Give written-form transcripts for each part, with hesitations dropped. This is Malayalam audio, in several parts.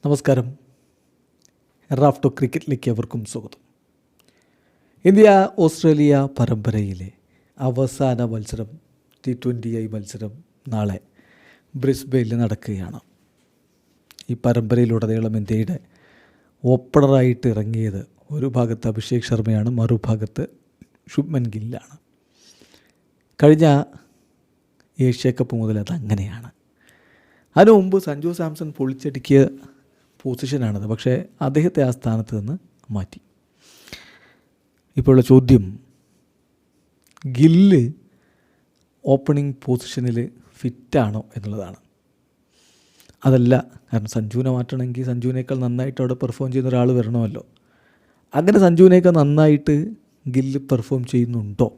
നമസ്കാരം. റാഫ്റ്റോ ക്രിക്കറ്റിലേക്ക് അവർക്കും സ്വാഗതം. ഇന്ത്യ ഓസ്ട്രേലിയ പരമ്പരയിലെ അവസാന മത്സരം T20 മത്സരം നാളെ ബ്രിസ്ബെയിനിൽ നടക്കുകയാണ്. ഈ പരമ്പരയിലുടനീളം ഇന്ത്യയുടെ ഓപ്പണറായിട്ട് ഇറങ്ങിയത് ഒരു ഭാഗത്ത് അഭിഷേക് ശർമ്മയാണ്, മറുഭാഗത്ത് ശുഭ്മൻ ഗില്ലാണ്. കഴിഞ്ഞ ഏഷ്യ കപ്പ് മുതൽ അതങ്ങനെയാണ്. അതിനു മുമ്പ് സഞ്ജു സാംസൺ പൊളിച്ചടുക്കിയ പൊസിഷനാണത്. പക്ഷേ അദ്ദേഹത്തെ ആ സ്ഥാനത്ത് നിന്ന് മാറ്റി. ഇപ്പോഴുള്ള ചോദ്യം, ഗില്ല് ഓപ്പണിംഗ് പൊസിഷനിൽ ഫിറ്റാണോ എന്നുള്ളതാണ്. അതല്ല, കാരണം സഞ്ജുവിനെ മാറ്റണമെങ്കിൽ സഞ്ജുവിനേക്കാൾ നന്നായിട്ട് അവിടെ പെർഫോം ചെയ്യുന്ന ഒരാൾ വരണമല്ലോ. അങ്ങനെ സഞ്ജുവിനേക്കാൾ നന്നായിട്ട് ഗില്ല് പെർഫോം ചെയ്യുന്നുണ്ടോ?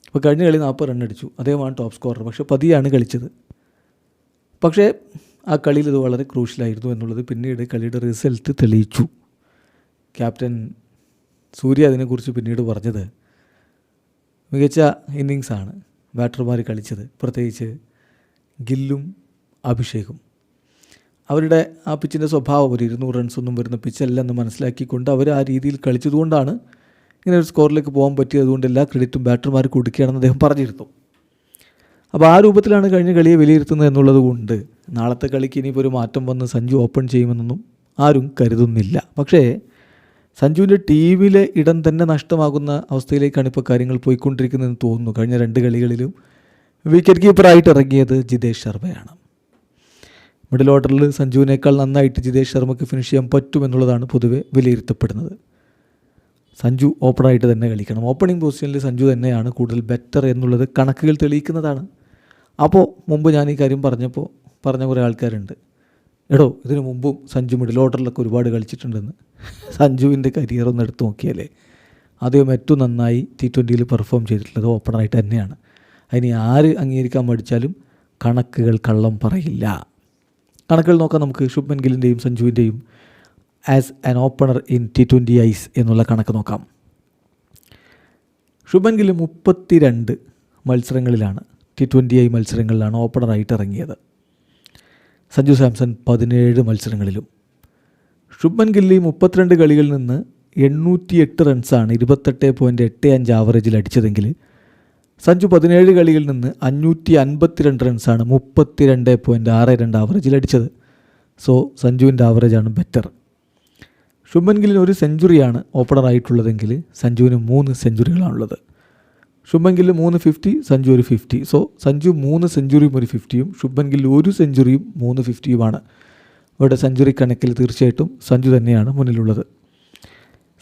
ഇപ്പോൾ കഴിഞ്ഞ കളി 40 റൺ അടിച്ചു, അദ്ദേഹമാണ് ടോപ്പ് സ്കോറർ. പക്ഷേ പതിയാണ് കളിച്ചത്. പക്ഷേ ആ കളിയിൽ ഇത് വളരെ ക്രൂഷ്യലായിരുന്നു എന്നുള്ളത് പിന്നീട് കളിയുടെ റിസൾട്ട് തെളിയിച്ചു. ക്യാപ്റ്റൻ സൂര്യ അതിനെക്കുറിച്ച് പിന്നീട് പറഞ്ഞത്, മികച്ച ഇന്നിങ്സാണ് ബാറ്റർമാർ കളിച്ചത്, പ്രത്യേകിച്ച് ഗില്ലും അഭിഷേകും. അവരുടെ ആ പിച്ചിൻ്റെ സ്വഭാവം ഒരു 200 റൺസൊന്നും വരുന്ന പിച്ചല്ല എന്ന് മനസ്സിലാക്കിക്കൊണ്ട് അവർ ആ രീതിയിൽ കളിച്ചതുകൊണ്ടാണ് ഇങ്ങനെ ഒരു സ്കോറിലേക്ക് പോകാൻ പറ്റിയത്. അതുകൊണ്ട് എല്ലാ ക്രെഡിറ്റും ബാറ്റർമാർ കൊടുക്കുകയാണെന്ന് അദ്ദേഹം പറഞ്ഞിരുന്നു. അപ്പോൾ ആ രൂപത്തിലാണ് കഴിഞ്ഞ കളിയെ വിലയിരുത്തുന്നത് എന്നുള്ളത് കൊണ്ട് നാളത്തെ കളിക്ക് ഇനിയിപ്പോൾ ഒരു മാറ്റം വന്ന് സഞ്ജു ഓപ്പൺ ചെയ്യുമെന്നൊന്നും ആരും കരുതുന്നില്ല. പക്ഷേ സഞ്ജുവിൻ്റെ ടീമിലെ ഇടം തന്നെ നഷ്ടമാകുന്ന അവസ്ഥയിലേക്കാണ് ഇപ്പോൾ കാര്യങ്ങൾ പോയിക്കൊണ്ടിരിക്കുന്നതെന്ന് തോന്നുന്നു. കഴിഞ്ഞ 2 കളികളിലും വിക്കറ്റ് കീപ്പറായിട്ട് ഇറങ്ങിയത് ജിതേഷ് ശർമ്മയാണ്. മിഡിൽ ഓർഡറിൽ സഞ്ജുവിനേക്കാൾ നന്നായിട്ട് ജിതേഷ് ശർമ്മയ്ക്ക് ഫിനിഷ് ചെയ്യാൻ പറ്റുമെന്നുള്ളതാണ് പൊതുവെ വിലയിരുത്തപ്പെടുന്നത്. സഞ്ജു ഓപ്പണായിട്ട് തന്നെ കളിക്കണം. ഓപ്പണിംഗ് പൊസിഷനിൽ സഞ്ജു തന്നെയാണ് കൂടുതൽ ബെറ്റർ എന്നുള്ളത് കണക്കുകൾ തെളിയിക്കുന്നതാണ്. അപ്പോൾ മുമ്പ് ഞാൻ ഈ കാര്യം പറഞ്ഞ കുറേ ആൾക്കാരുണ്ട്, എടോ ഇതിനു മുമ്പും സഞ്ജു മിഡിൽ ഓർഡറിലൊക്കെ ഒരുപാട് കളിച്ചിട്ടുണ്ടെന്ന്. സഞ്ജുവിൻ്റെ കരിയർ ഒന്ന് എടുത്ത് നോക്കിയാലേ അദ്ദേഹം ഏറ്റവും നന്നായി T20 പെർഫോം ചെയ്തിട്ടുള്ളത് ഓപ്പണറായിട്ട് തന്നെയാണ്. അതിന് ആര് അംഗീകരിക്കാൻ പഠിച്ചാലും കണക്കുകൾ കള്ളം പറയില്ല. കണക്കുകൾ നോക്കാം നമുക്ക്. ശുഭ്മൻ ഗില്ലിൻ്റെയും സഞ്ജുവിൻ്റെയും as an opener in T20 എന്നുള്ള കണക്ക് നോക്കാം. ശുഭ്മൻ ഗില്ല് 32 മത്സരങ്ങളിലാണ്, T20 മത്സരങ്ങളിലാണ് ഓപ്പണറായിട്ട് ഇറങ്ങിയത്. സഞ്ജു സാംസൺ 17 മത്സരങ്ങളിലും. ശുഭ്മൻ ഗില്ല് 32 കളികളിൽ നിന്ന് 808 റൺസാണ് 28.85 ആവറേജിൽ അടിച്ചതെങ്കിൽ സഞ്ജു 17 കളികളിൽ നിന്ന് 552 റൺസാണ് 32.62 ആവറേജിൽ അടിച്ചത്. സോ സഞ്ജുവിൻ്റെ ആവറേജാണ് ബെറ്റർ. ശുഭ്മൻ ഗില്ലിന് 1 സെഞ്ചുറിയാണ് ഓപ്പണറായിട്ടുള്ളതെങ്കിൽ സഞ്ജുവിന് 3 സെഞ്ചുറികളാണുള്ളത്. ശുഭ്മൻ ഗില്ല് 3 50, സഞ്ജു 1 50. സോ സഞ്ജു 3 സെഞ്ചുറിയും 1 50യും ശുഭ്മൻ ഗില്ല് 1 സെഞ്ചുറിയും 3 50യുമാണ്. ഇവിടെ സെഞ്ചുറി കണക്കിൽ തീർച്ചയായിട്ടും സഞ്ജു തന്നെയാണ് മുന്നിലുള്ളത്.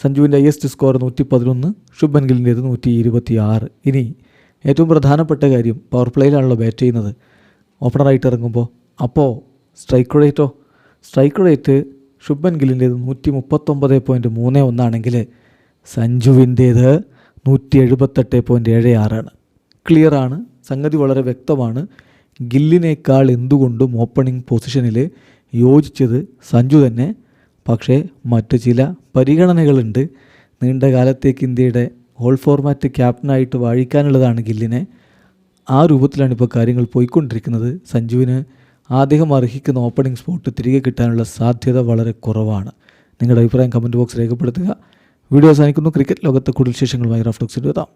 സഞ്ജുവിൻ്റെ ഹയസ്റ്റ് സ്കോർ 111, ശുഭ്മൻ ഗില്ലിൻ്റേത് 126. ഇനി ഏറ്റവും പ്രധാനപ്പെട്ട കാര്യം, പവർ പ്ലേയിലാണല്ലോ ബാറ്റ് ചെയ്യുന്നത് ഓപ്പണറായിട്ട് ഇറങ്ങുമ്പോൾ. അപ്പോൾ സ്ട്രൈക്ക് റേറ്റ് ശുഭ്മൻ ഗില്ലിൻ്റേത് 139.31 ആണെങ്കിൽ സഞ്ജുവിൻ്റേത് 178.76 ക്ലിയറാണ്. സംഗതി വളരെ വ്യക്തമാണ്. ഗില്ലിനേക്കാൾ എന്തുകൊണ്ടും ഓപ്പണിംഗ് പൊസിഷനിൽ യോജിച്ചത് സഞ്ജു തന്നെ. പക്ഷേ മറ്റ് ചില പരിഗണനകളുണ്ട്. നീണ്ട കാലത്തേക്ക് ഇന്ത്യയുടെ ഓൾ ഫോർമാറ്റ് ക്യാപ്റ്റനായിട്ട് വാഴിക്കാനുള്ളതാണ് ഗില്ലിനെ. ആ രൂപത്തിലാണ് ഇപ്പോൾ കാര്യങ്ങൾ പോയിക്കൊണ്ടിരിക്കുന്നത്. സഞ്ജുവിന് അദ്ദേഹം അർഹിക്കുന്ന ഓപ്പണിംഗ് സ്പോട്ട് തിരികെ കിട്ടാനുള്ള സാധ്യത വളരെ കുറവാണ്. നിങ്ങളുടെ അഭിപ്രായം കമൻറ്റ് ബോക്സ് രേഖപ്പെടുത്തുക. വീഡിയോ അവസാനിക്കുന്നു. ക്രിക്കറ്റ് ലോകത്തെ കൂടുതൽ വിശേഷങ്ങളുമായി റാഫ്റ്റോക്സിൽ എത്താം.